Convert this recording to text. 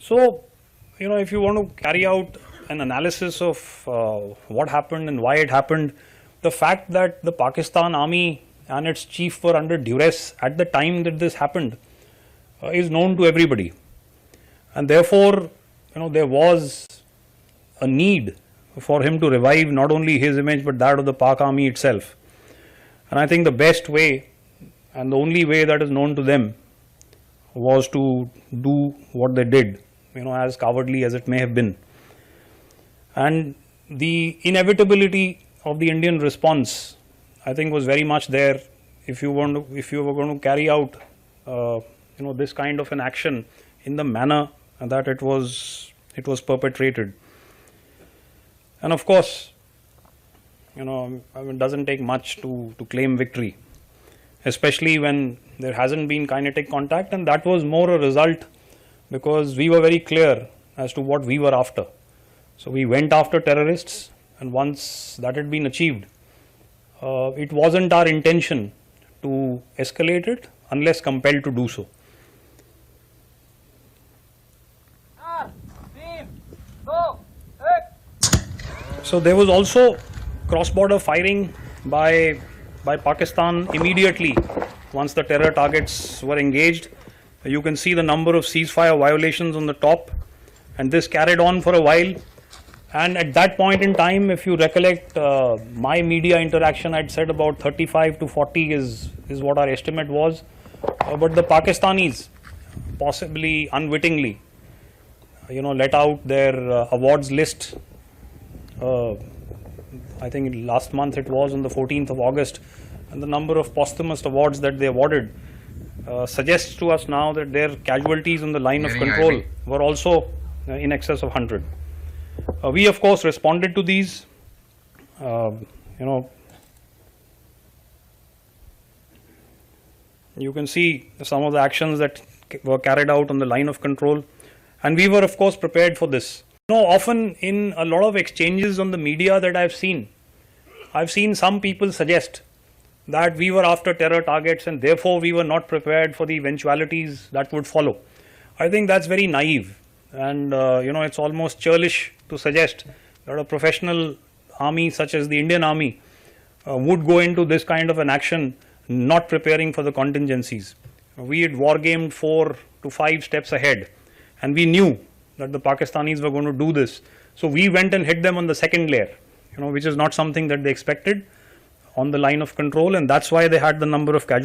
So, if you want to carry out an analysis of what happened and why it happened, the fact that the Pakistan army and its chief were under duress at the time that this happened is known to everybody. And therefore, there was a need for him to revive not only his image but that of the Pak army itself. And I think the best way and the only way that is known to them was to do what they did, as cowardly as it may have been. And the inevitability of the Indian response, I think, was very much there. If you were going to carry out, this kind of an action in the manner that it was perpetrated. And of course, it doesn't take much to claim victory, especially when there hasn't been kinetic contact, and that was more a result because we were very clear as to what we were after. So we went after terrorists, and once that had been achieved, it wasn't our intention to escalate it unless compelled to do so. So there was also cross-border firing by Pakistan immediately once the terror targets were engaged. You can see the number of ceasefire violations on the top, and this carried on for a while. And at that point in time, if you recollect my media interaction, I'd said about 35 to 40 is what our estimate was. But the Pakistanis, possibly unwittingly, let out their awards list. I think last month it was on the 14th of August, and the number of posthumous awards that they awarded suggests to us now that their casualties on the line of control were also in excess of 100. We of course responded to these. You can see some of the actions that were carried out on the line of control, and we were of course prepared for this. Often in a lot of exchanges on the media that I've seen some people suggest that we were after terror targets and therefore we were not prepared for the eventualities that would follow. I think that's very naive, and it's almost churlish to suggest that a professional army such as the Indian Army would go into this kind of an action not preparing for the contingencies. We had wargamed 4 to 5 steps ahead, and we knew that the Pakistanis were going to do this. So we went and hit them on the second layer, which is not something that they expected on the line of control, and that's why they had the number of casualties.